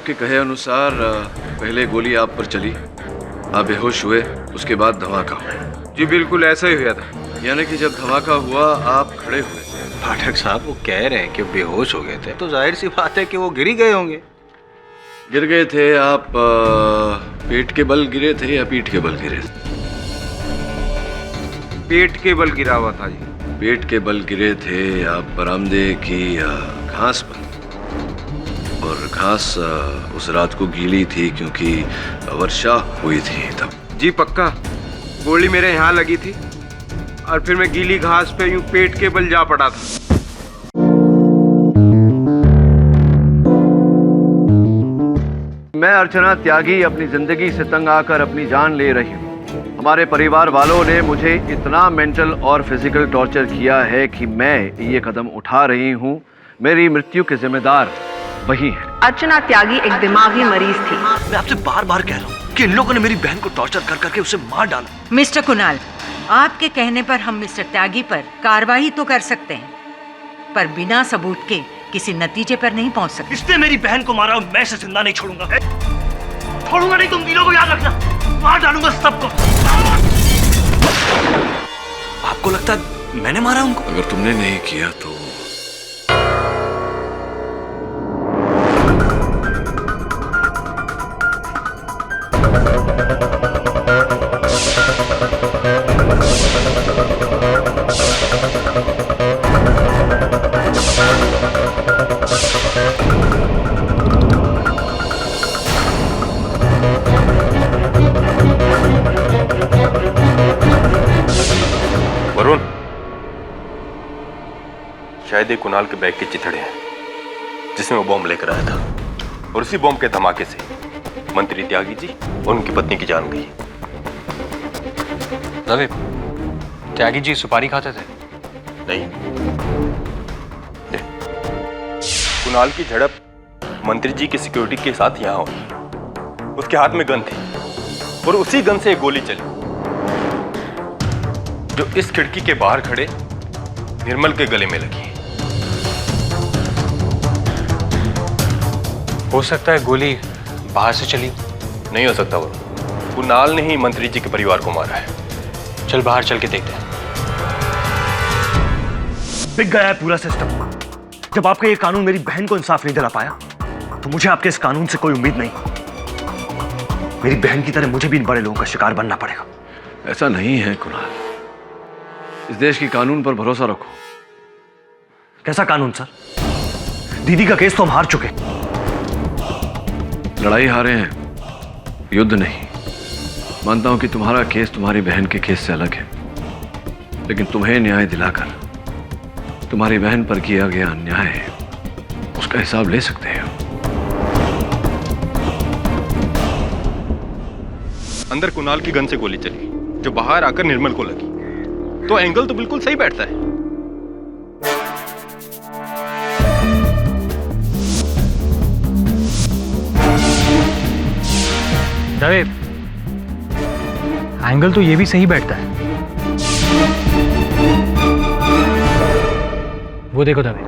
आपके कहे अनुसार पहले गोली आप पर चली, आप बेहोश हुए, उसके बाद धमाका हुआ। जी बिल्कुल ऐसा ही हुआ था। यानी कि जब धमाका हुआ आप खड़े हुए। पाठक साहब वो कह रहे हैं कि बेहोश हो गए थे, तो जाहिर सी बात है कि वो गिर ही गए होंगे। गिर गए थे आप, पेट के बल गिरे थे या पीठ के बल गिरे थे? पेट के बल गिरा हुआ था जी। पेट के बल गिरे थे आप बरामदे की घास पर, और घास उस रात को गीली थी क्योंकि वर्षा हुई थी तब। जी पक्का, गोली मेरे यहाँ लगी थी और फिर मैं गीली घास पे यूं पेट के बल जा पड़ा था। मैं अर्चना त्यागी अपनी जिंदगी से तंग आकर अपनी जान ले रही हूँ। हमारे परिवार वालों ने मुझे इतना मेंटल और फिजिकल टॉर्चर किया है कि मैं ये कदम उठा रही हूँ। मेरी मृत्यु के जिम्मेदार वही है। अर्चना त्यागी एक दिमागी मरीज थी। मैं आपसे बार बार कह रहा हूँ कि इन लोगों ने मेरी बहन को टॉर्चर कर करके उसे मार डाला। मिस्टर कुणाल, आपके कहने पर हम मिस्टर त्यागी पर कार्रवाई तो कर सकते हैं, पर बिना सबूत के किसी नतीजे पर नहीं पहुंच सकते। इसने मेरी बहन को मारा, मैं इसे जिंदा नहीं छोड़ूंगा। छोड़ूंगा नहीं, तुम तीनों को याद रखना, मार डालूंगा सबको। आपको लगता है मैंने मारा उनको? अगर तुमने नहीं किया तो वरुण, शायद ये कुणाल के बैग के चिथड़े हैं जिसमें वो बॉम्ब लेकर आया था, और उसी बॉम्ब के धमाके से मंत्री त्यागी जी और उनकी पत्नी की जान गई। रवि, त्यागी जी सुपारी खाते थे? नहीं, कुणाल की झड़प मंत्री जी की सिक्योरिटी के साथ यहां हुई। उसके हाथ में गन थी और उसी गन से एक गोली चली जो इस खिड़की के बाहर खड़े निर्मल के गले में लगी। हो सकता है गोली बाहर से चली। नहीं हो सकता, वो कुणाल ने ही मंत्री जी के परिवार को मारा है। चल बाहर चल के देखते हैं। बिक गया है पूरा सिस्टम। जब आपका ये कानून मेरी बहन को इंसाफ नहीं दिला पाया, तो मुझे आपके इस कानून से कोई उम्मीद नहीं। मेरी बहन की तरह मुझे भी इन बड़े लोगों का शिकार बनना पड़ेगा। ऐसा नहीं है कुणाल, इस देश की कानून पर भरोसा रखो। कैसा कानून सर? दीदी का केस तो हम हार चुके। लड़ाई हारे हैं, युद्ध नहीं। मानता हूं कि तुम्हारा केस तुम्हारी बहन के केस से अलग है, लेकिन तुम्हें न्याय दिलाकर तुम्हारी बहन पर किया गया अन्याय है, उसका हिसाब ले सकते हैं। अंदर कुणाल की गन से गोली चली जो बाहर आकर निर्मल को लगी, तो एंगल तो बिल्कुल सही बैठता है। रवि, एंगल तो ये भी सही बैठता है। वो देखो दवे,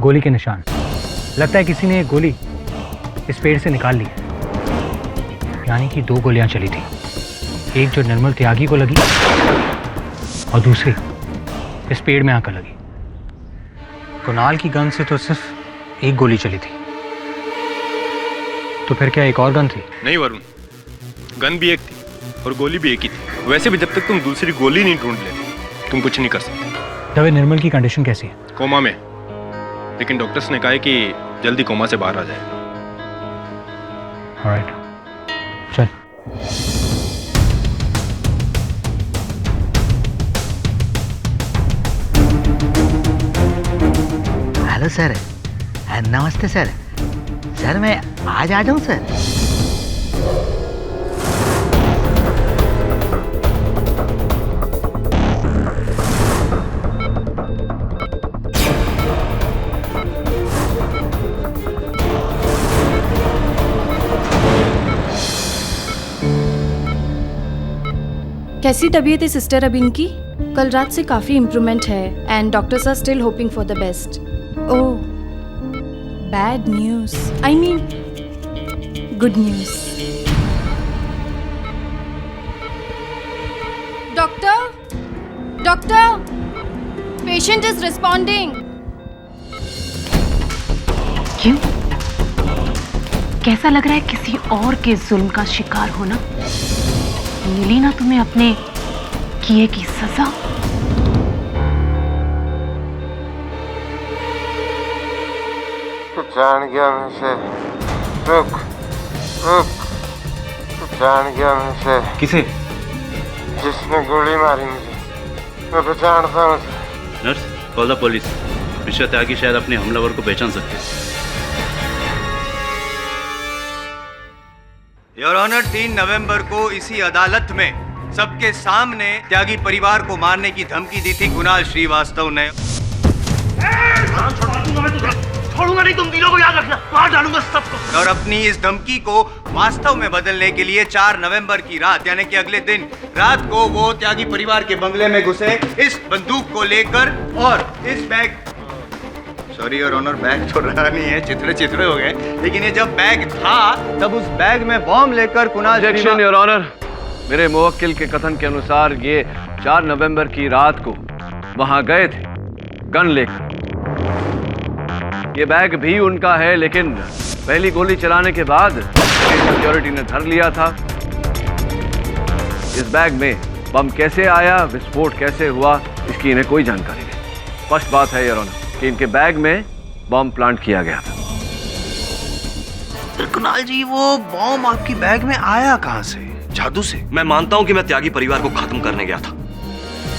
गोली के निशान। लगता है किसी ने एक गोली इस पेड़ से निकाल ली है। यानी कि 2 गोलियां चली थी, एक जो निर्मल त्यागी को लगी और दूसरी इस पेड़ में आकर लगी। कुणाल की गन से तो सिर्फ एक गोली चली थी, तो फिर क्या एक और गन थी? नहीं वरुण, गन भी एक थी और गोली भी एक ही थी। वैसे भी जब तक तुम दूसरी गोली नहीं ढूंढ लेते, तुम कुछ नहीं कर सकते। दवे, निर्मल की कंडीशन कैसी है? कोमा में, लेकिन डॉक्टर्स ने कहा है कि जल्दी कोमा से बाहर आ जाएगा। ऑलराइट, चल। हेलो सर, नमस्ते सर। सर मैं आज आ जाऊं सर? कैसी तबीयत है सिस्टर अब इनकी? कल रात से काफ़ी इम्प्रूवमेंट है and doctors are still hoping for the best. Oh, bad news. I mean good news. Doctor, doctor, patient is responding. क्यों? कैसा लग रहा है किसी और के जुल्म का शिकार होना? मिली ना तुम्हें अपने किए की सजा? तू जान गया मुझसे। रुक रुक, तू जान गया मुझसे। किसे? जिसने गोली मारी मुझे, मैं पहचानता हूँ। Nurse, call the police. Mister Tyagi शायद अपने हमलावर को पहचान सकते हैं। योर ऑनर, 3 नवंबर को इसी अदालत में सबके सामने त्यागी परिवार को मारने की धमकी दी थी कुणाल श्रीवास्तव ने। छोड़ूंगा नहीं, तुम तीनों को याद रखना, मार डालूंगा सबको। और अपनी इस धमकी को वास्तव में बदलने के लिए 4 नवंबर की रात यानी कि अगले दिन रात को वो त्यागी परिवार के बंगले में घुसे इस बंदूक को लेकर और इस bag, sorry your honour, bag तो रहा नहीं है, चिथड़े हो गए, लेकिन ये जब बैग था तब उस बैग में बॉम्ब लेकर कुणाल ऑब्जेक्शन योर ऑनर, मेरे मुवक्किल के कथन के अनुसार ये 4 नवंबर की रात को वहां गए थे गन लेकर। ये बैग भी उनका है, लेकिन पहली गोली चलाने के बाद सिक्योरिटी ने धर लिया था। इस बैग में बम कैसे आया, विस्फोट कैसे हुआ, इसकी इन्हें कोई जानकारी नहीं। स्पष्ट बात है योर ऑनर कि इनके बैग में बम प्लांट किया गया था। कुणाल जी, वो बॉम्ब आपकी बैग में आया कहां से? जादू से? मैं मानता हूं कि मैं त्यागी परिवार को खत्म करने गया था,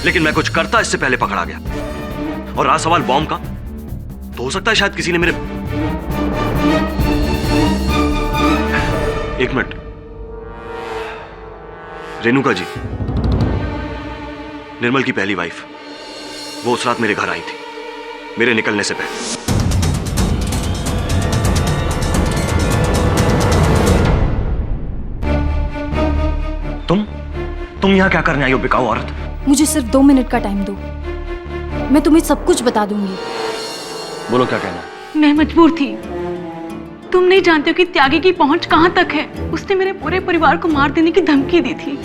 लेकिन मैं कुछ करता इससे पहले पकड़ा गया। और रहा सवाल बॉम्ब का, तो हो सकता है शायद किसी ने मेरे... एक मिनट, रेणुका जी, निर्मल की पहली वाइफ, वो उस रात मेरे घर आई थी मेरे निकलने से पहले। तुम यहां क्या करने आई हो बिकाऊ औरत? मुझे सिर्फ 2 मिनट का टाइम दो, मैं तुम्हें सब कुछ बता दूंगी। बोलो क्या कहना है? मैं मजबूर थी। तुम नहीं जानते हो कि त्यागी की पहुंच कहां तक है। उसने मेरे पूरे परिवार को मार देने की धमकी दी थी।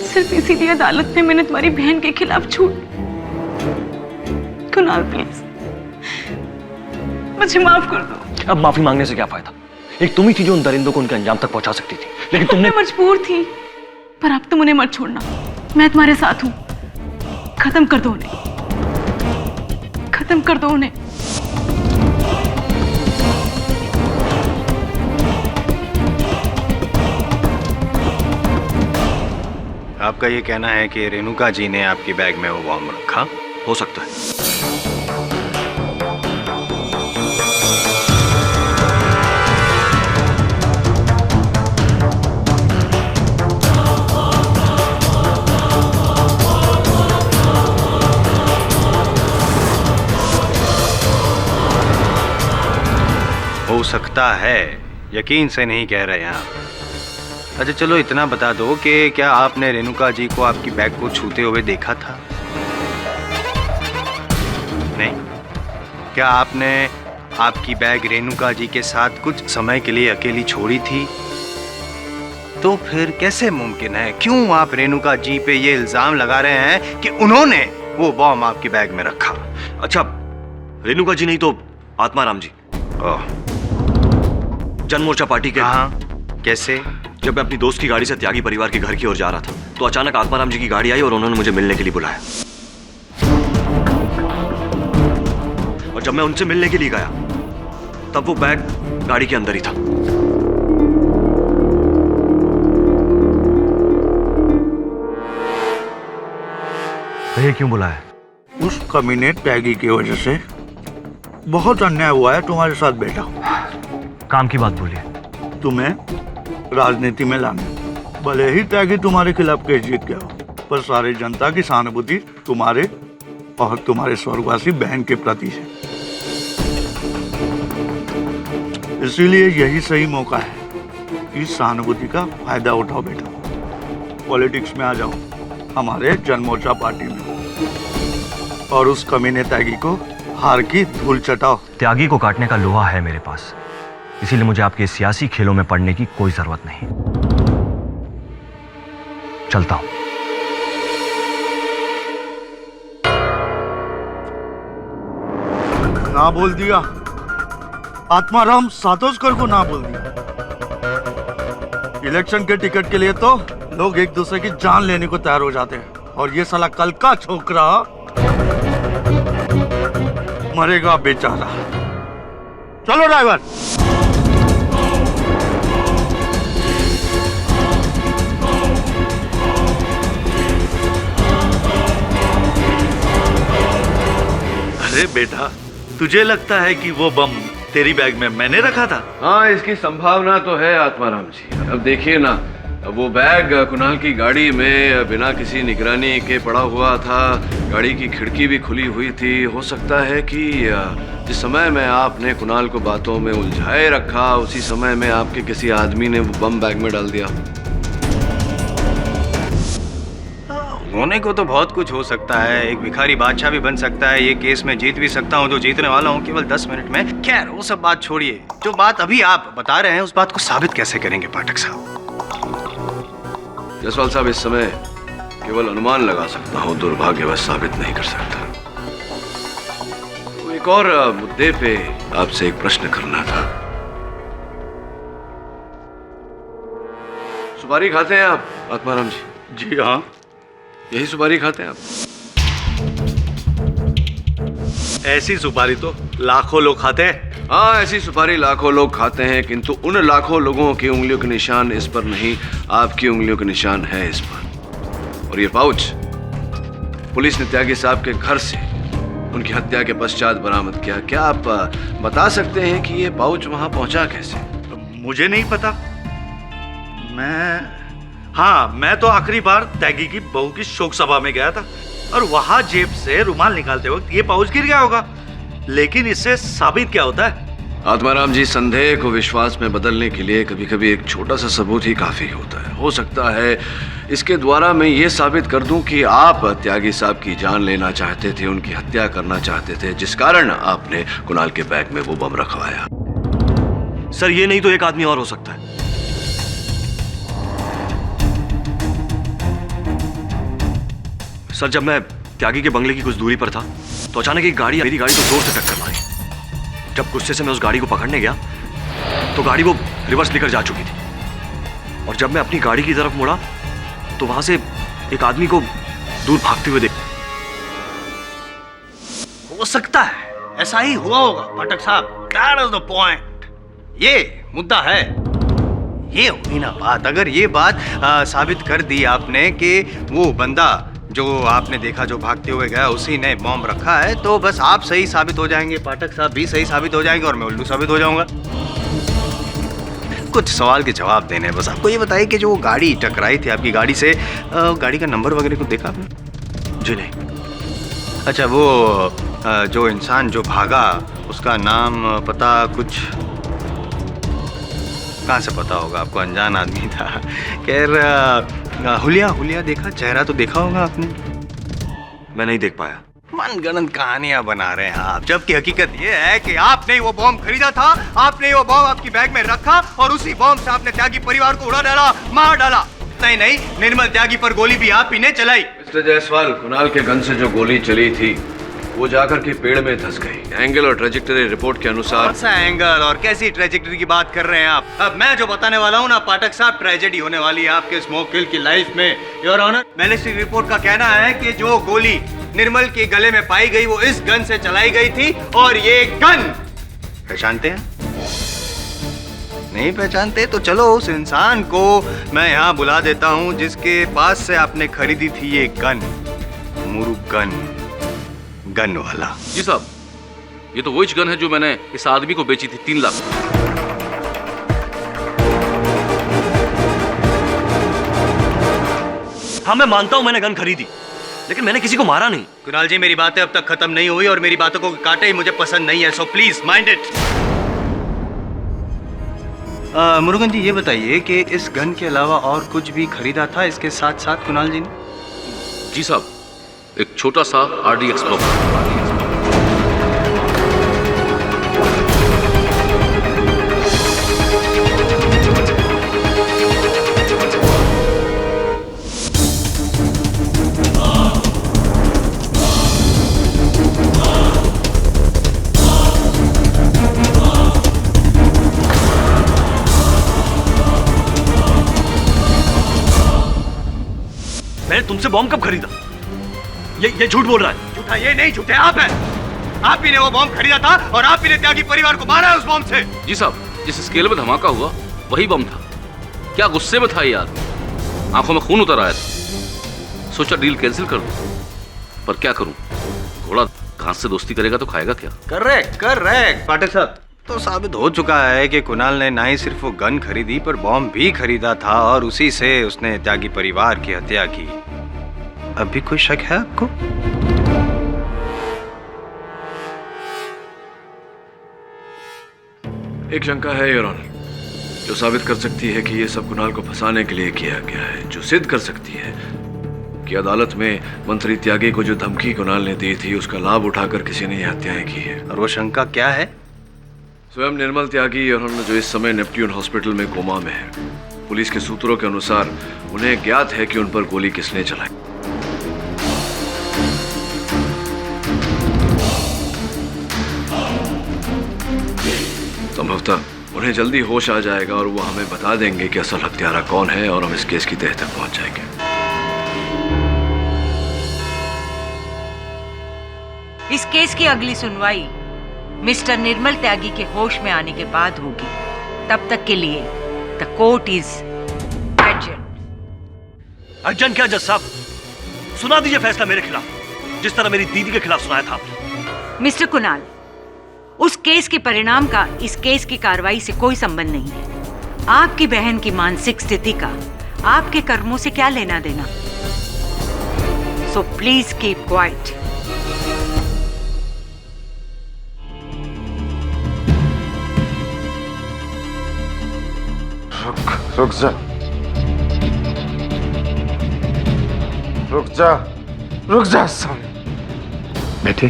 सिर्फ इसीलिए अदालत में मैंने तुम्हारी बहन के खिलाफ झूठ। कुणाल प्लीज मुझे माफ कर दो। अब माफी मांगने से क्या फायदा? एक तुम ही थी जो उन दरिंदों को उनके अंजाम तक पहुंचा सकती थी, लेकिन तुमने... मैं मजबूर थी, पर अब तुम उन्हें मत छोड़ना। मैं तुम्हारे साथ हूं। खत्म कर दो उन्हें, खत्म कर दो उन्हें। आपका ये कहना है कि रेणुका जी ने आपकी बैग में वो बॉम्ब रखा? हो सकता है। हो सकता है, यकीन से नहीं कह रहे हैं आप। अच्छा चलो इतना बता दो कि क्या आपने रेणुका जी को आपकी बैग को छूते हुए देखा था? नहीं। क्या आपने आपकी बैग रेणुका जी के साथ कुछ समय के लिए अकेली छोड़ी थी? तो फिर कैसे मुमकिन है, क्यों आप रेणुका जी पे ये इल्जाम लगा रहे हैं कि उन्होंने वो बॉम्ब आपकी बैग में रखा? अच्छा, रेणुका जी नहीं तो आत्माराम जी। जनमोर्चा पार्टी के... हाँ, कैसे? जब मैं अपनी दोस्त की गाड़ी से त्यागी परिवार के घर की ओर जा रहा था तो अचानक आत्माराम जी की गाड़ी आई और उन्होंने मुझे मिलने के लिए बुलाया। और जब मैं उनसे मिलने के लिए गया तब वो बैग गाड़ी के अंदर ही था। ये क्यों बुलाया? उस कमीने त्यागी की वजह से बहुत अन्याय हुआ है तुम्हारे साथ बेटा। काम की बात बोलिए। तुम्हें राजनीति में लाने, भले ही त्यागी तुम्हारे खिलाफ केस जीत गया हो, पर सारी जनता की सहानुभूति तुम्हारे और तुम्हारे स्वर्गवासी बहन के प्रति है। इसीलिए यही सही मौका है, इस सहानुभूति का फायदा उठाओ बेटा। पॉलिटिक्स में आ जाओ, हमारे जनमोर्चा पार्टी में, और उस कमीने त्यागी को हार की धूल चटाओ। त्यागी को काटने का लोहा है मेरे पास, इसीलिए मुझे आपके सियासी खेलों में पड़ने की कोई जरूरत नहीं। चलता हूं। ना बोल दिया, आत्माराम सातोस्कर को ना बोल दिया। इलेक्शन के टिकट के लिए तो लोग एक दूसरे की जान लेने को तैयार हो जाते हैं, और ये साला कल का छोकरा मरेगा बेचारा। चलो ड्राइवर। अरे बेटा, तुझे लगता है कि वो बम तेरी बैग में मैंने रखा था? हाँ, इसकी संभावना तो है आत्माराम जी। अब देखिए ना, वो बैग कुणाल की गाड़ी में बिना किसी निगरानी के पड़ा हुआ था। गाड़ी की खिड़की भी खुली हुई थी। हो सकता है कि जिस समय में आपने कुणाल को बातों में उलझाए रखा, उसी समय में आपके किसी आदमी ने वो बम बैग में डाल दिया। होने को तो बहुत कुछ हो सकता है। एक भिखारी बादशाह भी बन सकता है। ये केस में जीत भी सकता हूँ, जो जीतने वाला हूँ केवल 10 मिनट में। खैर वो सब बात छोड़िए, जो बात अभी आप बता रहे हैं उस बात को साबित कैसे करेंगे पाठक साहब? जसवाल साहब, इस समय केवल अनुमान लगा सकता हूँ, दुर्भाग्यवश साबित नहीं कर सकता। तो एक और मुद्दे पे आपसे एक प्रश्न करना था। सुपारी खाते हैं आप आत्माराम जी? जी हाँ। यही सुपारी खाते हैं आप? ऐसी सुपारी तो लाखों लोग खाते हैं। हाँ, ऐसी सुपारी लाखों लोग खाते हैं, किंतु उन लाखों लोगों की उंगलियों के निशान इस पर नहीं, आपकी उंगलियों के निशान है इस पर। और ये पाउच पुलिस ने त्यागी साहब के घर से उनकी हत्या के पश्चात बरामद किया। क्या आप बता सकते हैं कि ये पाउच वहां पहुंचा कैसे? मुझे नहीं पता। मैं तो आखिरी बार त्यागी की बहू की शोक सभा में गया था, और वहां जेब से रुमाल निकालते वक्त ये पाउच गिर गया होगा। लेकिन इससे साबित क्या होता है? आत्माराम जी, संदेह को विश्वास में बदलने के लिए कभी कभी एक छोटा सा सबूत ही काफी होता है। हो सकता है इसके द्वारा मैं ये साबित कर दूं कि आप त्यागी साहब की जान लेना चाहते थे, उनकी हत्या करना चाहते थे, जिस कारण आपने कुणाल के बैग में वो बम रखवाया। सर, ये नहीं तो एक आदमी और हो सकता है। सर, जब मैं त्यागी के बंगले की कुछ दूरी पर था तो अचानक एक गाड़ी मेरी गाड़ी को जोर से टक्कर मारी। जब गुस्से से मैं उस गाड़ी को पकड़ने गया तो गाड़ी वो रिवर्स लेकर जा चुकी थी, और जब मैं अपनी गाड़ी की तरफ मुड़ा तो वहां से एक आदमी को दूर भागते हुए देखा। हो सकता है ऐसा ही हुआ होगा पाठक साहब। That is the point। ये मुद्दा है। ये हुई ना बात। अगर ये बात साबित कर दी आपने कि वो बंदा जो आपने देखा जो भागते हुए गया उसी ने बॉम्ब रखा है, तो बस आप सही साबित हो जाएंगे, पाठक साहब भी सही साबित हो जाएंगे, और मैं उल्लू साबित हो जाऊंगा। कुछ सवाल के जवाब देने हैं बस। आपको ये बताइए कि जो वो गाड़ी टकराई थी आपकी गाड़ी से, गाड़ी का नंबर वगैरह को देखा आपने? जी नहीं। अच्छा, वो जो इंसान जो भागा उसका नाम पता कुछ? कहाँ से पता होगा आपको, अनजान आदमी था। खैर, हुलिया देखा, चेहरा तो देखा होगा आपने? मैं नहीं देख पाया। मनगढ़ंत कहानियां बना रहे हैं आप, जबकि हकीकत ये है कि आपने वो बॉम्ब खरीदा था, आपने वो बॉम्ब आपकी बैग में रखा, और उसी बॉम्ब से आपने त्यागी परिवार को उड़ा डाला, मार डाला। नहीं, निर्मल त्यागी पर गोली भी आप ही ने चलाई। मिस्टर जायसवाल, कुणाल के गन से जो गोली चली थी वो जाकर के पेड़ में धंस गई। एंगल और ट्रेजेक्टरी रिपोर्ट के अनुसार। कौन सा एंगल और कैसी ट्रेजेक्टरी की बात कर रहे हैं आप? अब मैं जो बताने वाला हूँ ना पाठक साहब, ट्रेजेडी होने वाली है आपके स्मोक किल की लाइफ में। योर ऑनर, बैलिस्टिक रिपोर्ट का कहना है कि जो गोली निर्मल के गले में पाई गई वो इस गन से चलाई गई थी, और ये गन पहचानते हैं? नहीं पहचानते तो चलो उस इंसान को मैं यहाँ बुला देता हूँ जिसके पास से आपने खरीदी थी ये गन। मुरुगन गन वाला। जी साहब, ये तो वही गन है जो मैंने इस आदमी को बेची थी 3 लाख। हाँ, मैं मानता हूं मैंने गन खरीदी, लेकिन मैंने किसी को मारा नहीं। कुणाल जी, मेरी बातें अब तक खत्म नहीं हुई, और मेरी बातों को काटे ही मुझे पसंद नहीं है, so please mind it. Murugan ji, ये बताइए कि इस गन के अलावा और कुछ भी खरीदा था इसके साथ साथ कुणाल जी ने? जी साहब, एक छोटा सा RDX बम। मैंने तुमसे बॉम्ब कब खरीदा? ये झूठ बोल रहा है। झूठा ये नहीं, झूठे आप हैं। आप ही ने वो बॉम्ब खरीदा था और आप ही ने त्यागी परिवार को मारा है उस बॉम्ब से। जी साहब, जिस स्केल में धमाका हुआ वही बम था। क्या गुस्से में था ये आदमी, आंखों में खून उतर आया था। सोचा डील कैंसिल कर दूं, पर क्या करूं, घोड़ा घास से दोस्ती करेगा तो खाएगा क्या। करेक्ट करेक्ट पाठक साहब, तो साबित हो चुका है कि कुणाल ने ना ही सिर्फ वो गन खरीदी पर बॉम्ब भी खरीदा था और उसी से उसने त्यागी परिवार की हत्या की। अब भी कोई शक है आपको? एक शंका है योर ऑनर, जो साबित कर सकती है कि ये सब कुणाल को फंसाने के लिए किया गया है, जो सिद्ध कर सकती है कि अदालत में मंत्री त्यागी को जो धमकी कुणाल ने दी थी उसका लाभ उठाकर किसी ने ये हत्याएं की है। और वो शंका क्या है? स्वयं निर्मल त्यागी और जो इस समय नेपट्यून हॉस्पिटल में कोमा में है। पुलिस के सूत्रों के अनुसार उन्हें ज्ञात है कि उन पर गोली किसने चलाई। संभवतः उन्हें जल्दी होश आ जाएगा और वो हमें बता देंगे कि असल हत्यारा कौन है और हम इस केस की तह तक पहुंच जाएंगे। इस केस की अगली सुनवाई मिस्टर निर्मल त्यागी के होश में आने के बाद होगी। तब तक के लिए द कोर्ट इज एडजर्न। अर्जन क्या जज साहब, सुना दीजिए फैसला मेरे खिलाफ, जिस तरह मेरी दीदी के खिलाफ सुनाया था आपने। मिस्टर कुणाल, उस केस के परिणाम का इस केस की कार्रवाई से कोई संबंध नहीं है। आपकी बहन की मानसिक स्थिति का आपके कर्मों से क्या लेना देना। So please keep quiet. रुक जा, रुक जा, रुक जा सामने। बेटी,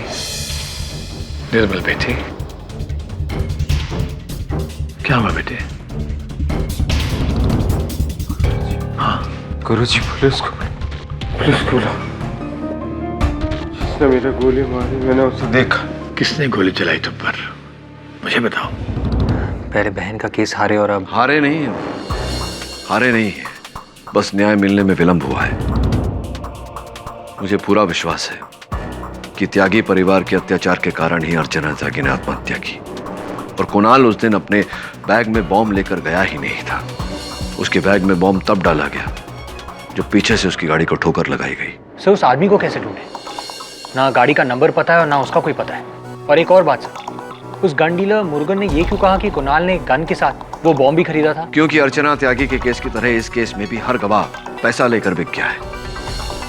निर्मल बेटी, क्या हुआ बेटे? हाँ गुरुजी, पुलिस को बुला। जिसने मेरे गोली मारी मैंने उसे देखा। किसने गोली चलाई तुम पर, मुझे बताओ। पहले बहन का केस हारे और अब हारे नहीं है, हारे नहीं है, बस न्याय मिलने में विलंब हुआ है। मुझे पूरा विश्वास है कि त्यागी परिवार के अत्याचार के कारण ही अर्चना त्यागी ने आत्महत्या की और कुणाल उस दिन अपने बैग में बॉम्ब लेकर गया ही नहीं था। उसके बैग में बॉम्ब तब डाला गया जब पीछे से उसकी गाड़ी को ठोकर लगाई गई। सर, उस आदमी को कैसे ढूंढे? ना गाड़ी का नंबर पता है और ना उसका कोई पता है। और एक और बात सर, उस गन डीलर मुरुगन ने ये क्यों कहा कि कुणाल ने गन के साथ वो बॉम्ब भी खरीदा था? क्योंकि अर्चना त्यागी के केस की तरह इस केस में भी हर गवाह पैसा लेकर बिक गया है।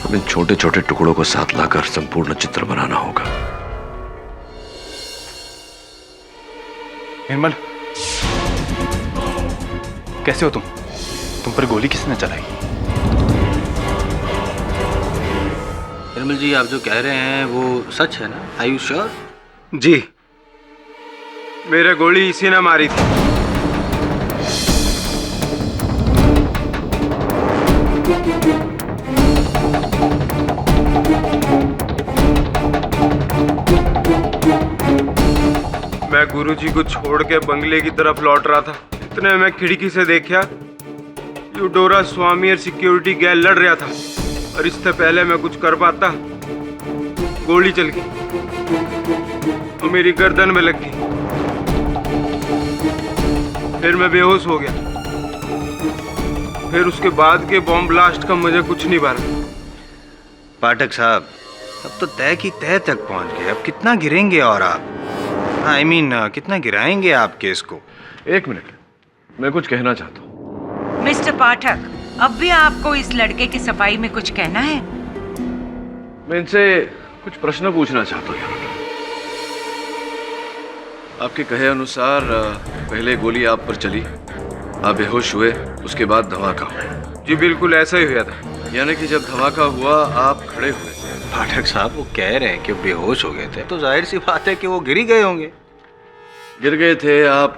अब इन छोटे छोटे टुकड़ों को साथ लाकर संपूर्ण चित्र बनाना होगा। निर्मल, कैसे हो तुम? तुम पर गोली किसने चलाई? निर्मल जी, आप जो कह रहे हैं वो सच है ना? Are you sure? जी, मेरे गोली इसी ने मारी थी। मैं गुरुजी को छोड़ के बंगले की तरफ लौट रहा था। इतने में खिड़की से देखा यूडोरा स्वामी और सिक्योरिटी गार्ड लड़ रहा था और इससे पहले मैं कुछ कर पाता, गोली चल गई और मेरी गर्दन में लग गई। फिर मैं बेहोश हो गया। फिर उसके बाद के बॉम्ब ब्लास्ट का मुझे कुछ नहीं मालूम। पाठक साहब, अब तो तय की तय तक पहुंच गए। अब कितना गिरेंगे और आप? आई मीन कितना गिराएंगे आप केस को? एक मिनट, मैं कुछ कहना चाहता हूँ। मिस्टर पाठक, अब भी आपको इस लड़के की सफाई में कुछ कहना है? मैं इनसे कुछ प्रश्न पूछना चाहता हूँ। आपके कहे अनुसार पहले गोली आप पर चली, आप बेहोश हुए, उसके बाद धमाका हुआ। जी बिल्कुल ऐसा ही हुआ था। यानी कि जब धमाका हुआ आप खड़े हुए। पाठक साहब, वो कह रहे हैं कि बेहोश हो गए थे, तो जाहिर सी बात है कि वो गिर ही गए होंगे। गिर गए थे आप?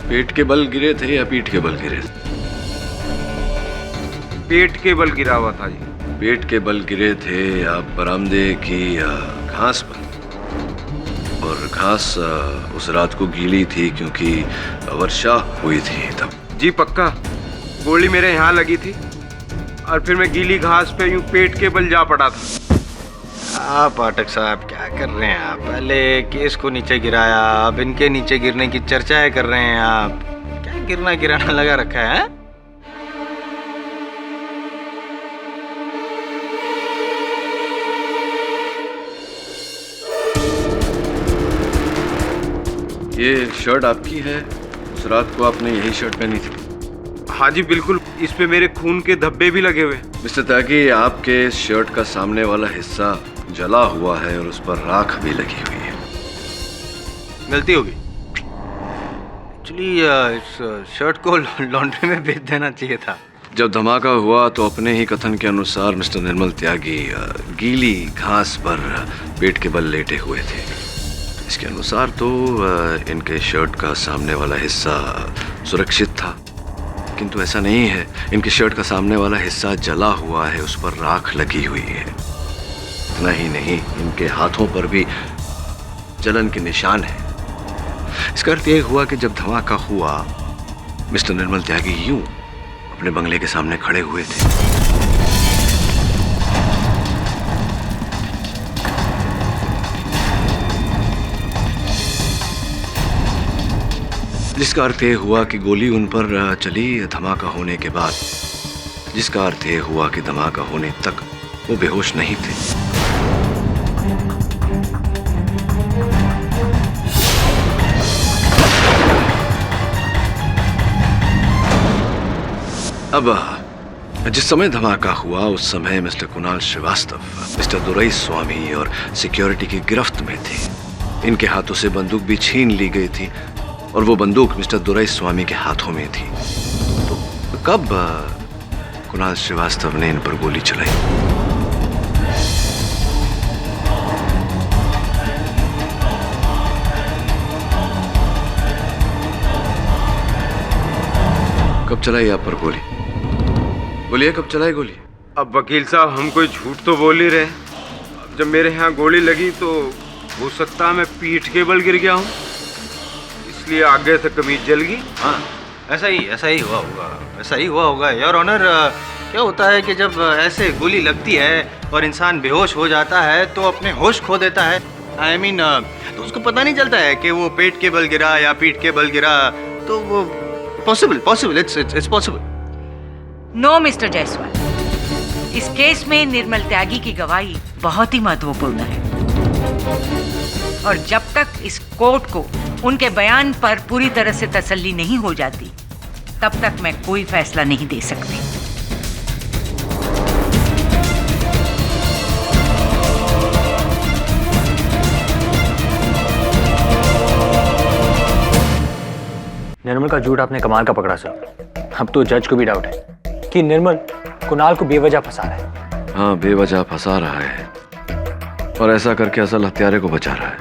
पेट के बल गिरे थे या पीठ के बल गिरे थे? पेट के बल गिरा हुआ था जी। पेट के बल गिरे थे आप बरामदे की घास पर, और घास उस रात को गीली थी क्योंकि वर्षा हुई थी तब। जी पक्का, गोली मेरे यहाँ लगी थी और फिर मैं गीली घास पे यूं पेट के बल जा पड़ा था। आप पाठक साहब क्या कर रहे हैं आप? पहले केस को नीचे गिराया, अब इनके नीचे गिरने की चर्चाएं कर रहे हैं आप। क्या गिरना गिराना लगा रखा है? ये शर्ट आपकी है? उस रात को आपने यही शर्ट पहनी थी? हाँ जी बिल्कुल, इस पे मेरे खून के धब्बे भी लगे हुए। मिस्टर त्यागी, आपके इस शर्ट का सामने वाला हिस्सा जला हुआ है और उस पर राख भी लगी हुई है। गलती होगी। एक्चुअली इस शर्ट को लॉन्ड्री में बेच देना चाहिए था। जब धमाका हुआ तो अपने ही कथन के अनुसार मिस्टर निर्मल त्यागी गीली घास पर पेट के बल लेटे हुए थे। इसके अनुसार तो इनके शर्ट का सामने वाला हिस्सा सुरक्षित था, किंतु ऐसा नहीं है। इनके शर्ट का सामने वाला हिस्सा जला हुआ है, उस पर राख लगी हुई है। इतना ही नहीं, इनके हाथों पर भी जलन के निशान है। इसका अर्थ यह हुआ कि जब धमाका हुआ, मिस्टर निर्मल त्यागी यूं अपने बंगले के सामने खड़े हुए थे। जिसका अर्थ ये हुआ कि गोली उन पर चली धमाका होने के बाद, जिसका अर्थ ये हुआ कि धमाका होने तक वो बेहोश नहीं थे। अब जिस समय धमाका हुआ उस समय मिस्टर कुणाल श्रीवास्तव, मिस्टर दुरई स्वामी और सिक्योरिटी की गिरफ्त में थे। इनके हाथों से बंदूक भी छीन ली गई थी और वो बंदूक मिस्टर दुरई स्वामी के हाथों में थी। तो कब कुणाल श्रीवास्तव ने इन पर गोली चलाई? कब चलाई आप पर गोली? बोलिए, कब चलाई गोली? अब वकील साहब, हम कोई झूठ तो बोल ही रहे। अब जब मेरे यहाँ गोली लगी तो हो सकता है मैं पीठ के बल गिर गया हूँ, इसलिए आगे से कमीज जल गई। हाँ, ऐसा ही हुआ होगा योर ऑनर। क्या होता है कि जब ऐसे गोली लगती है और इंसान बेहोश हो जाता है तो अपने होश खो देता है। आई मीन तो उसको पता नहीं चलता है कि वो पेट के बल गिरा या पीठ के बल गिरा। तो वो possible it's possible. No mister Jaiswal, इस केस में निर्मल त्यागी की गवाही बहुत ही महत्वपूर्ण है और जब तक इस कोर्ट को उनके बयान पर पूरी तरह से तसल्ली नहीं हो जाती तब तक मैं कोई फैसला नहीं दे सकती। निर्मल का झूठ आपने कमाल का पकड़ा सर। अब तो जज को भी डाउट है कि निर्मल कुणाल को बेवजह फंसा रहा है। हाँ, बेवजह फंसा रहा है और ऐसा करके असल हत्यारे को बचा रहा है।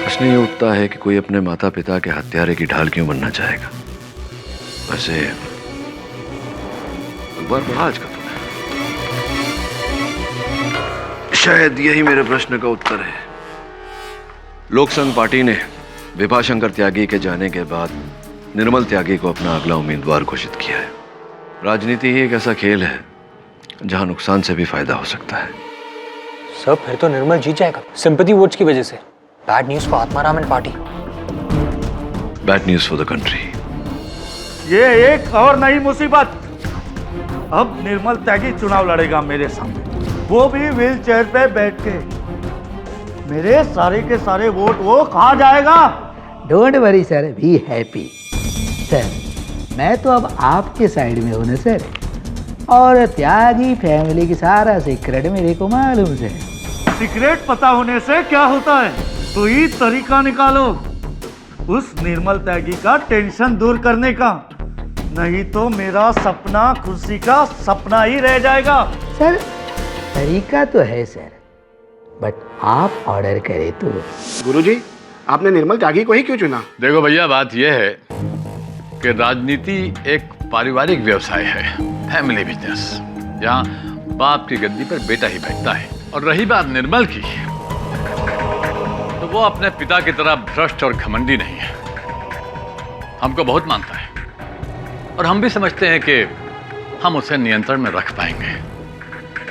प्रश्न ये उठता है कि कोई अपने माता पिता के हत्यारे की ढाल क्यों बनना चाहेगा? वैसे अखबार पढ़ा आज का तुमने? शायद यही मेरे प्रश्न का उत्तर है। लोक संघ पार्टी ने विभाशंकर त्यागी के जाने के बाद निर्मल त्यागी को अपना अगला उम्मीदवार घोषित किया है। राजनीति ही एक ऐसा खेल है जहां नुकसान से भी फायदा हो सकता है। सर फिर तो निर्मल जीत जाएगा सिंपैथी वोट्स की वजह से। Bad news for Atmaram and party, bad news for the country. ये एक और नई मुसीबत। अब निर्मल त्यागी चुनाव लड़ेगा मेरे सामने, वो भी व्हील चेयर पे बैठ के। मेरे सारे के सारे वोट वो कहाँ जाएगा? Don't worry sir, be happy sir. मैं तो अब आपके साइड में हूं ना सर, और त्यागी फैमिली की सारा सीक्रेट मेरे को मालूम है। सीक्रेट पता होने से क्या होता है? तो ही तरीका निकालो उस निर्मल त्यागी का टेंशन दूर करने का, नहीं तो मेरा सपना कुर्सी का सपना ही रह जाएगा। सर तरीका तो है सर, बट आप ऑर्डर करें तो। गुरुजी, आपने निर्मल त्यागी को ही क्यों चुना? देखो भैया, बात यह है कि राजनीति एक पारिवारिक व्यवसाय है, फैमिली बिजनेस। यहाँ बाप की गद्दी पर बेटा ही बैठता है। और रही बात निर्मल की, तो वो अपने पिता की तरह भ्रष्ट और घमंडी नहीं है। हमको बहुत मानता है और हम भी समझते हैं कि हम उसे नियंत्रण में रख पाएंगे।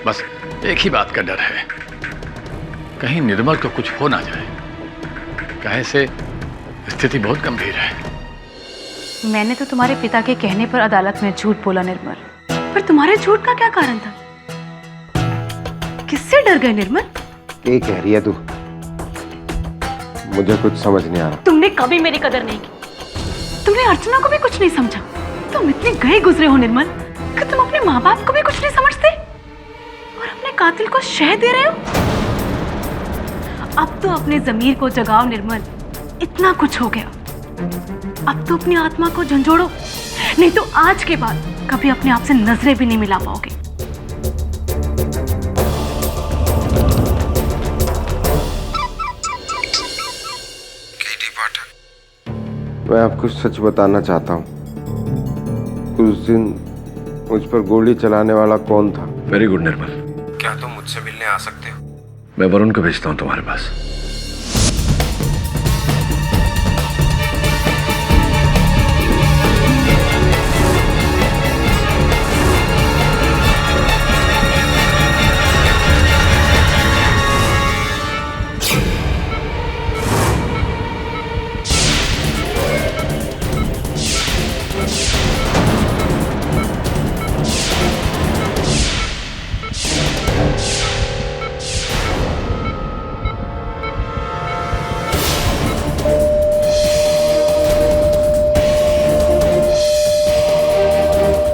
बस एक ही बात का डर है, कहीं निर्मल को कुछ हो ना जाए। कहे से स्थिति बहुत गंभीर है। मैंने तो तुम्हारे पिता के कहने पर अदालत में झूठ बोला निर्मल, पर तुम्हारे झूठ का क्या कारण था? किससे डर गए निर्मल? क्या कह रही है तू? मुझे कुछ समझ नहीं आ रहा। तुमने कभी मेरी कदर नहीं की, तुमने अर्चना को भी कुछ नहीं समझा। तुम इतने गए गुजरे हो निर्मल कि तुम अपने माँ बाप को भी कुछ नहीं समझते और अपने कातिल को शह दे रहे हो। अब तो अपने जमीर को जगाओ निर्मल, इतना कुछ हो गया। अब तो अपनी आत्मा को झंझोड़ो, नहीं तो आज के बाद कभी अपने आप से नजरें भी नहीं मिला पाओगे। मैं आपको सच बताना चाहता हूँ, उस दिन मुझ पर गोली चलाने वाला कौन था? वेरी गुड निर्मल। क्या तुम मुझसे मिलने आ सकते हो? मैं वरुण को भेजता हूँ तुम्हारे पास।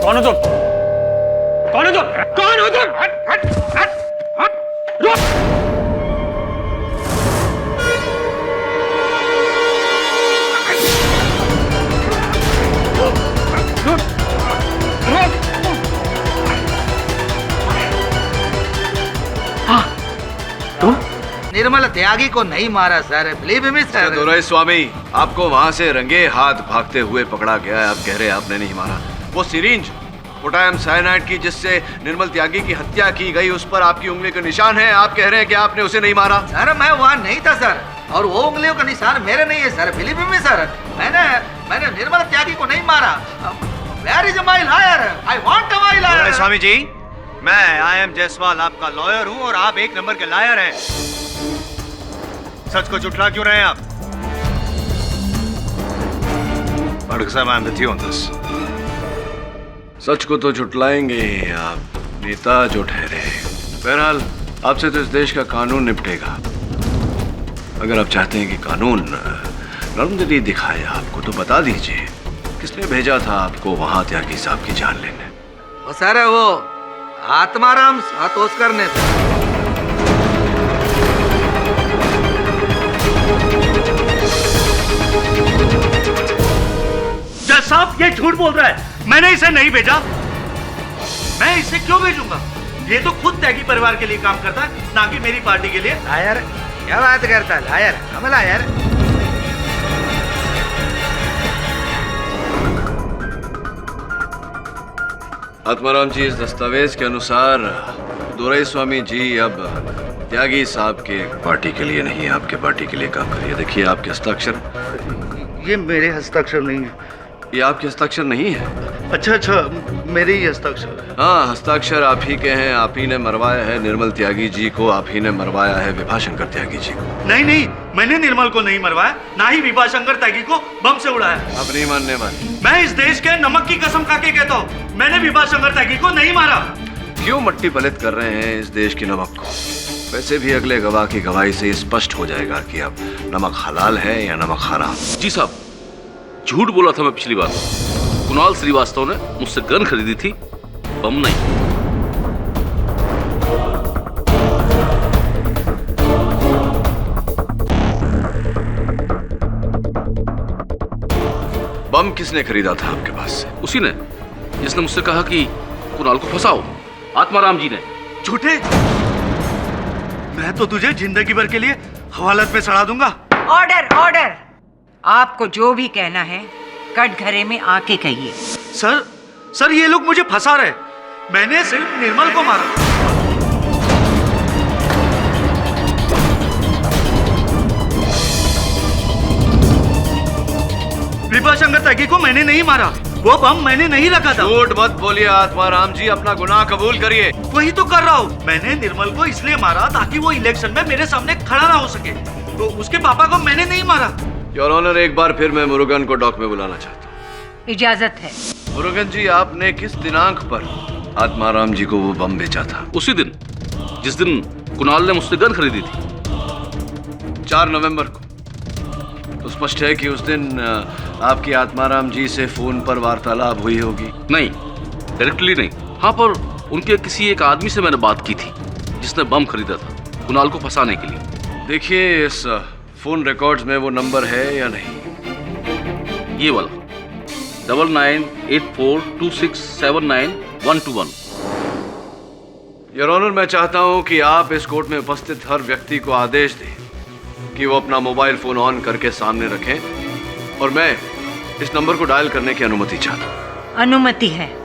कौन हो तुम? कौन हो तुम? कौन हो तुम? हट हट हट हट रुक! तुम निर्मल त्यागी को नहीं मारा sir, believe me sir. Dorai स्वामी, आपको वहां से रंगे हाथ भागते हुए पकड़ा गया है, आप कह रहे हैं आपने नहीं मारा। वो सिरिंज पोटासियम साइनाइड की जिससे निर्मल त्यागी की हत्या की गई, उस पर आपकी उंगली का निशान है। आप कह रहे हैं कि आपने उसे नहीं मारा। सर मैं वहाँ नहीं था सर, और वो उंगलियों का निशान मेरे नहीं है सर, बिलीव मी सर। मैंने निर्मल त्यागी को नहीं मारा। Where is my lawyer? I want my lawyer. Swami ji, मैं आई.एम. जायसवाल आपका लॉयर हूँ और आप एक नंबर के लायर हैं। सच को झुठला क्यों रहे हैं आप? I'm with you on this. सच को तो झुटलाएंगे आप, नेता जो ठहरे। बहरहाल आपसे तो इस देश का कानून निपटेगा। अगर आप चाहते हैं कि कानून नर्मदगी दिखाए आपको, तो बता दीजिए किसने भेजा था आपको वहां त्यागी साहब की जान लेने? वो सर वो आत्माराम सातोस्कर ने। जज साहब ये झूठ बोल रहा है, मैंने इसे नहीं भेजा। मैं इसे क्यों भेजूंगा? ये तो खुद त्यागी परिवार के लिए काम करता है, ना कि मेरी पार्टी के लिए। लायर क्या बात करता है? लायर हम लायर। आत्माराम जी, इस दस्तावेज के अनुसार दोराई स्वामी जी अब त्यागी साहब के पार्टी के लिए नहीं, आपके पार्टी के लिए काम करिए। देखिए आपके हस्ताक्षर। ये मेरे हस्ताक्षर नहीं है। ये आपके हस्ताक्षर नहीं है? अच्छा, मेरे ही हस्ताक्षर। हाँ, हस्ताक्षर आप ही के हैं। आप ही ने मरवाया है निर्मल त्यागी जी को, आप ही ने मरवाया है विभाशंकर त्यागी जी को। नहीं, मैंने निर्मल को नहीं मरवाया, ना ही विभाशंकर त्यागी को बम से उड़ाया। अब नहीं मानने वाले। मैं इस देश के नमक की कसम खा के कहता हूँ, मैंने विभाशंकर त्यागी को नहीं मारा। क्यों मट्टी पलित कर रहे हैं इस देश की नमक को? वैसे भी अगले गवाह की गवाही से स्पष्ट हो जाएगा कि अब नमक हलाल है या नमक हराम। जी साहब, झूठ बोला था मैं पिछली बार। कुणाल श्रीवास्तव ने मुझसे गन खरीदी थी, बम नहीं। बम किसने खरीदा था आपके पास से? उसी ने जिसने मुझसे कहा कि कुणाल को फंसाओ, आत्माराम जी ने। झूठे! मैं तो तुझे जिंदगी भर के लिए हवालात में सड़ा दूंगा। Order order! आपको जो भी कहना है कटघरे में आके कहिए। सर ये लोग मुझे फंसा रहे। मैंने सिर्फ निर्मल को मारा। विभाशंकर त्यागी को मैंने नहीं मारा। वो बम मैंने नहीं रखा था। झूठ मत बोलिए आत्माराम जी, अपना गुनाह कबूल करिए। वही तो कर रहा हूँ। मैंने निर्मल को इसलिए मारा ताकि वो इलेक्शन में मेरे सामने खड़ा ना हो सके। तो उसके पापा को मैंने नहीं मारा। योर ऑनर, एक बार फिर मैं मुरुगन को डॉक में बुलाना चाहता हूँ। इजाजत है। मुरुगन जी, आपने किस दिनांक पर आत्माराम जी को वो बम बेचा था? उसी दिन जिस दिन कुणाल ने मुझसे गन खरीदी थी, 4 नवंबर को। तो स्पष्ट है कि उस दिन आपकी आत्माराम जी से फोन पर वार्तालाप हुई होगी। नहीं, डायरेक्टली नहीं। हाँ, पर उनके किसी एक आदमी से मैंने बात की थी जिसने बम खरीदा था कुणाल को फंसाने के लिए। देखिए इस फोन रिकॉर्ड्स में वो नंबर है या नहीं? ये वाला 998426792121। योर ऑनर, मैं चाहता हूं कि आप इस कोर्ट में उपस्थित हर व्यक्ति को आदेश दें कि वो अपना मोबाइल फोन ऑन करके सामने रखें, और मैं इस नंबर को डायल करने की अनुमति चाहता हूं। अनुमति है।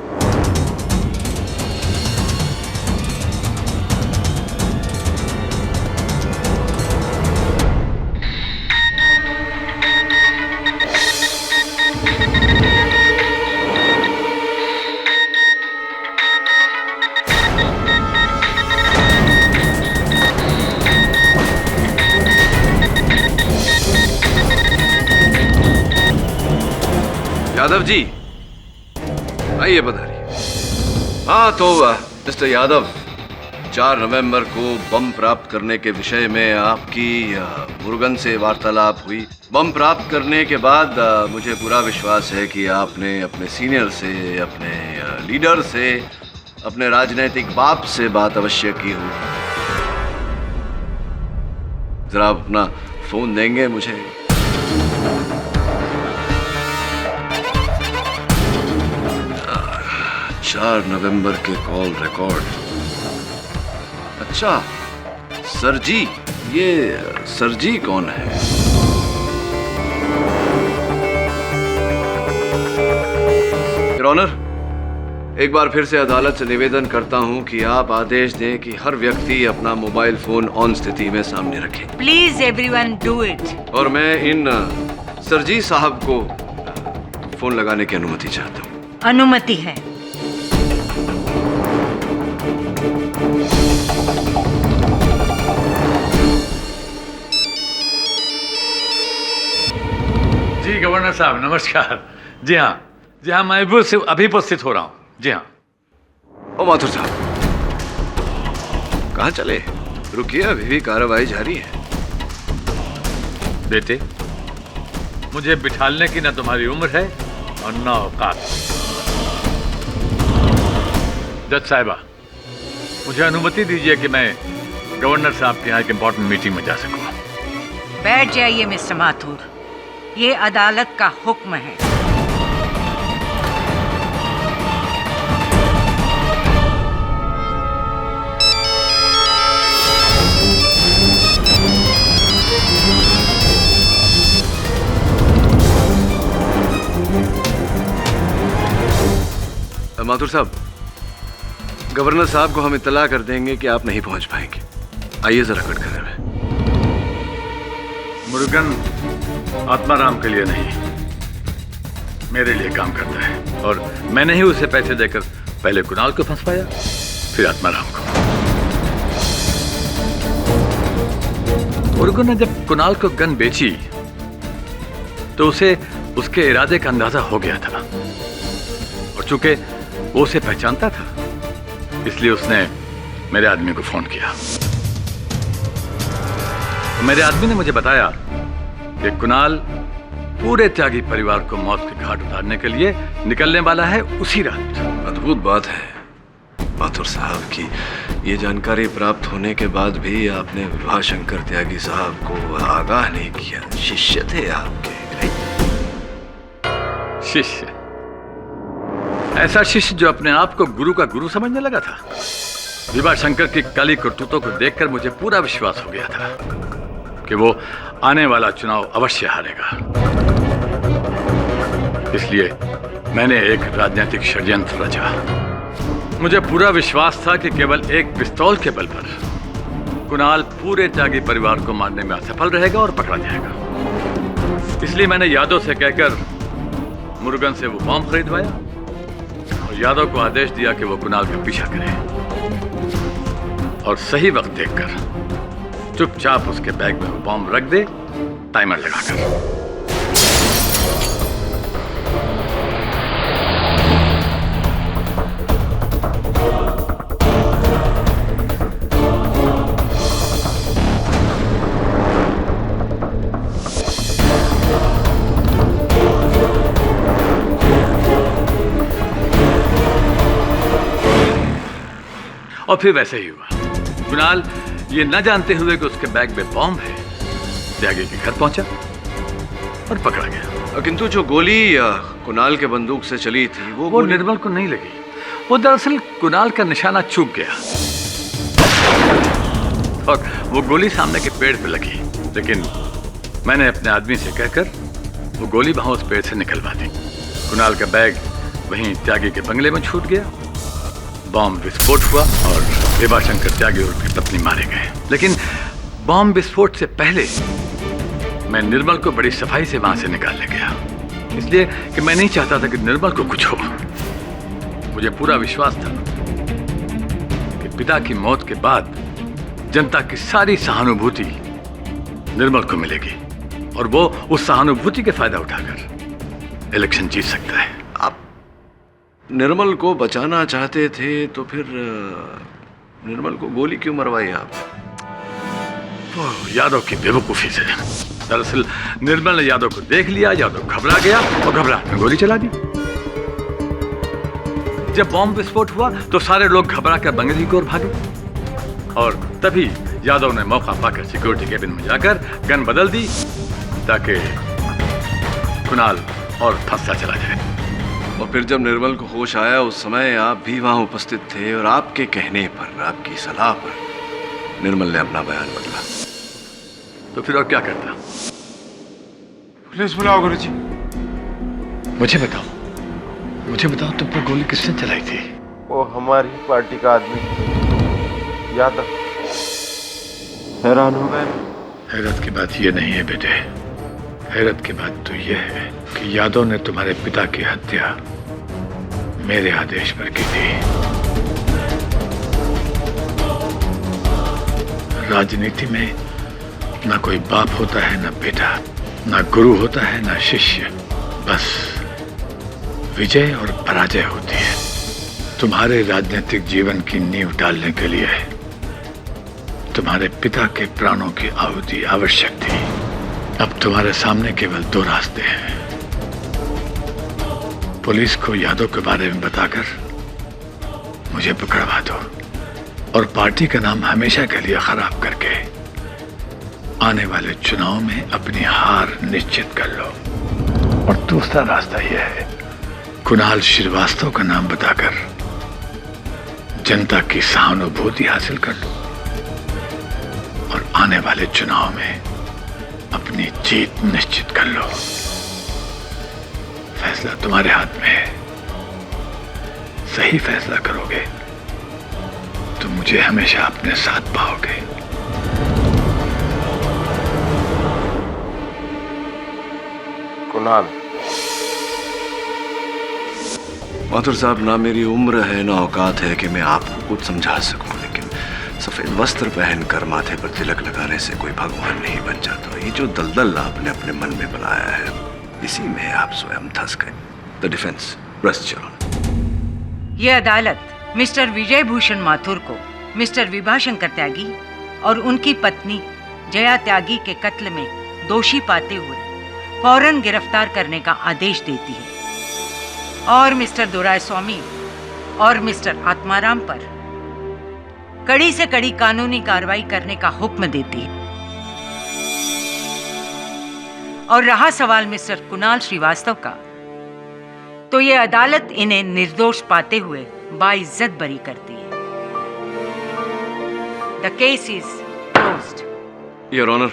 यादव जी, आइए पधारिए। हाँ तो मिस्टर यादव, 4 नवंबर को बम प्राप्त करने के विषय में आपकी मुरुगन से वार्तालाप हुई। बम प्राप्त करने के बाद मुझे पूरा विश्वास है कि आपने अपने सीनियर से, अपने लीडर से, अपने राजनीतिक बाप से बात अवश्य की हो। जरा आप अपना फोन देंगे मुझे? 4 नवंबर के कॉल रिकॉर्ड। अच्छा, सरजी, ये सरजी कौन है? योर ऑनर, एक बार फिर से अदालत से निवेदन करता हूं कि आप आदेश दें कि हर व्यक्ति अपना मोबाइल फोन ऑन स्थिति में सामने रखे। Please everyone do it. और मैं इन सरजी साहब को फोन लगाने की अनुमति चाहता हूं। अनुमति है। जी गवर्नर साहब नमस्कार। जी हाँ, मैं अभी उपस्थित हो रहा हूँ। जी हाँ। ओ माथुर साहब, कहाँ चले? रुकिए, अभी भी कार्रवाई जारी है। बेटे, मुझे बिठालने की ना तुम्हारी उम्र है और ना औकात। जज साहिबा, मुझे अनुमति दीजिए कि मैं गवर्नर साहब के यहाँ एक इंपॉर्टेंट मीटिंग में जा सकूँ। बैठ जाइए मिस्टर माथुर, ये अदालत का हुक्म है। माथुर साहब, गवर्नर साहब को हम इत्तला कर देंगे कि आप नहीं पहुंच पाएंगे। आइए जरा कटघरे में। मुरुगन आत्माराम के लिए नहीं, मेरे लिए काम करता है, और मैंने ही उसे पैसे देकर पहले कुणाल को फंसवाया, फिर आत्माराम को। मुरुगन ने जब कुणाल को गन बेची तो उसे उसके इरादे का अंदाजा हो गया था, और चूंकि वो उसे पहचानता था इसलिए उसने मेरे आदमी को फोन किया। तो मेरे आदमी ने मुझे बताया कि कुणाल पूरे त्यागी परिवार को मौत के घाट उतारने के लिए निकलने वाला है उसी रात। अद्भुत बात है माथुर साहब की ये जानकारी प्राप्त होने के बाद भी आपने विभा शंकर त्यागी साहब को आगाह नहीं किया। शिष्य थे आपके, नहीं? शिष्य? ऐसा शिष्य जो अपने आप को गुरु का गुरु समझने लगा था। विभा शंकर की काली करतूतों को देखकर मुझे पूरा विश्वास हो गया था कि वो आने वाला चुनाव अवश्य हारेगा। इसलिए मैंने एक राजनीतिक षड्यंत्र रचा। मुझे पूरा विश्वास था कि केवल एक पिस्तौल के बल पर कुणाल पूरे त्यागी परिवार को मारने में असफल रहेगा और पकड़ा जाएगा। इसलिए मैंने यादव से कहकर मुरुगन से वो बॉम्ब खरीदवाया और यादव को आदेश दिया कि वो कुणाल का पीछा करे और सही वक्त देखकर चुपचाप उसके बैग में वो बॉम्ब रख दे, टाइमर लगाकर। और फिर वैसे ही हुआ। कुणाल ये न जानते हुए कि उसके बैग में बॉम्ब है, त्यागी के घर पहुंचा और पकड़ा गया। किंतु जो गोली कुणाल के बंदूक से चली थी वो निर्मल को नहीं लगी। वो दरअसल कुणाल का निशाना चूक गया और वो गोली सामने के पेड़ पे लगी, लेकिन मैंने अपने आदमी से कहकर वो गोली वहां उस पेड़ से निकलवा दी। कुणाल का बैग वहीं त्यागी के बंगले में छूट गया, बॉम्ब विस्फोट हुआ और विभाशंकर त्यागी और उसकी पत्नी मारे गए। लेकिन बॉम्ब विस्फोट से पहले मैं निर्मल को बड़ी सफाई से वहां से निकालने गया, इसलिए कि मैं नहीं चाहता था कि निर्मल को कुछ हो। मुझे पूरा विश्वास था कि पिता की मौत के बाद जनता की सारी सहानुभूति निर्मल को मिलेगी और वो उस सहानुभूति के फायदा उठाकर इलेक्शन जीत सकता है। आप निर्मल को बचाना चाहते थे तो फिर निर्मल को गोली क्यों मरवाई आप? यादव की बेवकूफी से। दरअसल निर्मल ने यादव को देख लिया, यादव घबरा गया और घबराहट में गोली चला दी। जब बॉम्ब विस्फोट हुआ तो सारे लोग घबरा कर बंगले की ओर भागे और तभी यादव ने मौका पाकर सिक्योरिटी केबिन में जाकर गन बदल दी ताकि कुणाल और फंसता चला जाए। और फिर जब निर्मल को होश आया उस समय आप भी वहां उपस्थित थे और आपके कहने पर, आपकी सलाह पर निर्मल ने अपना बयान बदला। तो फिर और क्या करता? पुलिस बुलाओ गुरुजी। मुझे बताओ तुम पर गोली किसने चलाई थी? वो हमारी पार्टी का आदमी यादव। हैरान हो गए? हैरत की बात ये नहीं है बेटे, हैरत की बात तो ये है कि यादव ने तुम्हारे पिता की हत्या मेरे आदेश पर की थी। राजनीति में ना कोई बाप होता है ना बेटा, ना गुरु होता है ना शिष्य, बस विजय और पराजय होती है। तुम्हारे राजनीतिक जीवन की नींव डालने के लिए तुम्हारे पिता के प्राणों की आहुति आवश्यक थी। अब तुम्हारे सामने केवल दो रास्ते हैं। पुलिस को यादव के बारे में बताकर मुझे पकड़वा दो और पार्टी का नाम हमेशा के लिए खराब करके आने वाले चुनाव में अपनी हार निश्चित कर लो। और दूसरा रास्ता यह है, कुणाल श्रीवास्तव का नाम बताकर जनता की सहानुभूति हासिल कर लो और आने वाले चुनाव में अपनी जीत निश्चित कर लो। फैसला तुम्हारे हाथ में है। सही फैसला करोगे तो मुझे हमेशा अपने साथ पाओगे। कुणाल। माथुर साहब, ना मेरी उम्र है ना औकात है कि मैं आपको कुछ समझा सकूं, लेकिन सफेद वस्त्र पहनकर माथे पर तिलक लगाने से कोई भगवान नहीं बन जाता। ये जो दलदल आपने अपने मन में बनाया है, इसी में आप स्वयं धंस गए। The defence rest your honour. ये अदालत मिस्टर विजय भूषण माथुर को मिस्टर विभाशंकर त्यागी और उनकी पत्नी जया त्यागी के कत्ल में दोषी पाते हुए फौरन गिरफ्तार करने का आदेश देती है और मिस्टर दोरायस्वामी और मिस्टर आत्माराम पर कड़ी से कड़ी कानूनी कार्रवाई करने का हुक्म देती है। और रहा सवाल मिस्टर कुणाल श्रीवास्तव का, तो ये अदालत इन्हें निर्दोष पाते हुए बाइज्जत बरी करती है। The case is closed. Your honour,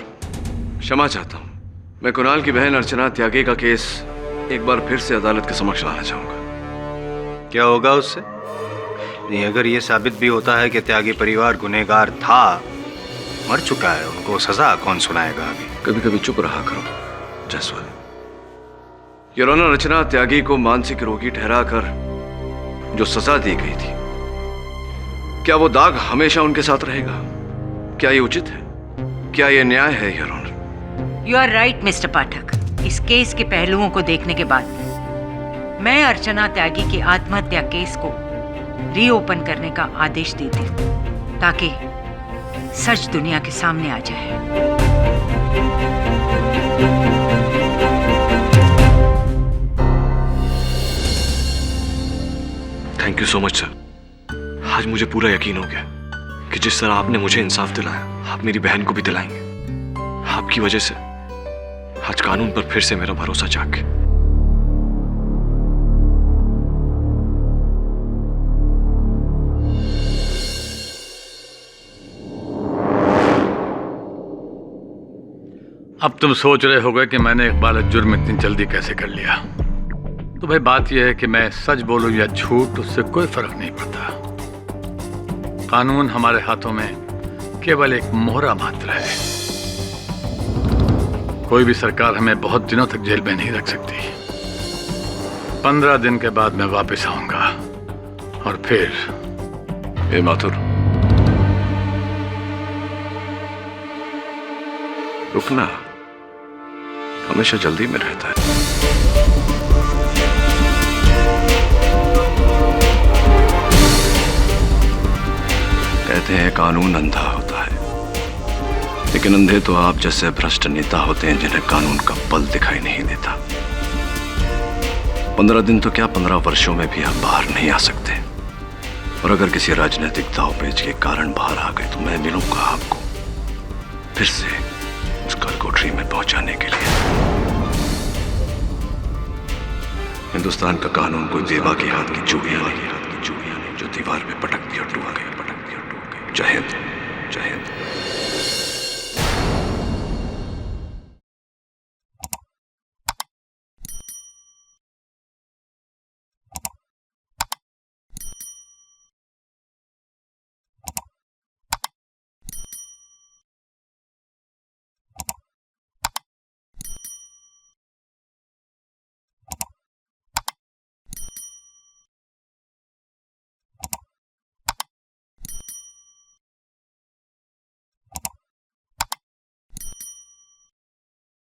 क्षमा चाहता हूं। मैं कुणाल की बहन अर्चना त्यागी का केस एक बार फिर से अदालत के समक्ष लाना चाहूंगा। क्या होगा उससे? नहीं, अगर ये साबित भी होता है कि त्यागी परिवार गुनहगार था, मर चुका है, उनको सजा कौन सुनाएगा? अभी कभी कभी चुप रहा करो जसवंत। योर ऑनर, रचना त्यागी को मानसिक रोगी ठहराकर जो सजा दी गई थी, क्या वो दाग हमेशा उनके साथ रहेगा? क्या ये उचित है? क्या ये न्याय है your honour? You are right mister Pathak. इस केस के पहलुओं को देखने के बाद मैं अर्चना त्यागी के आत्महत्या केस को रीओपन करने का आदेश देती हूँ ताकि सच दुनिया के सामने आ जाए। Thank you so much sir. आज मुझे पूरा यकीन हो गया कि जिस तरह आपने मुझे इंसाफ दिलाया, आप मेरी बहन को भी दिलाएंगे। आपकी वजह से आज कानून पर फिर से मेरा भरोसा जाग गया। अब तुम सोच रहे होगे कि मैंने एक बार जुर्म इतनी जल्दी कैसे कर लिया। तो भाई बात यह है कि मैं सच बोलूं या झूठ, उससे कोई फर्क नहीं पड़ता। कानून हमारे हाथों में केवल एक मोहरा मात्र है। कोई भी सरकार हमें बहुत दिनों तक जेल में नहीं रख सकती। 15 दिन के बाद मैं वापस आऊंगा और फिर ए माथुर, रुकना हमेशा जल्दी में रहता है। कहते हैं कानून अंधा होता है, लेकिन अंधे तो आप जैसे भ्रष्ट नेता होते हैं जिन्हें कानून का बल दिखाई नहीं देता। 15 दिन तो क्या 15 वर्षों में भी हम बाहर नहीं आ सकते। और अगर किसी राजनीतिक दांवपेच के कारण बाहर आ गए तो मैं मिलूंगा आपको फिर से उस गलगोटरी में पहुंचाने के लिए। हिंदुस्तान का कानून कोई देवा के हाथ की चूड़ियां नहीं, जो दीवार पे पटक दिया टूट गई। जय हिंद, जय हिंद।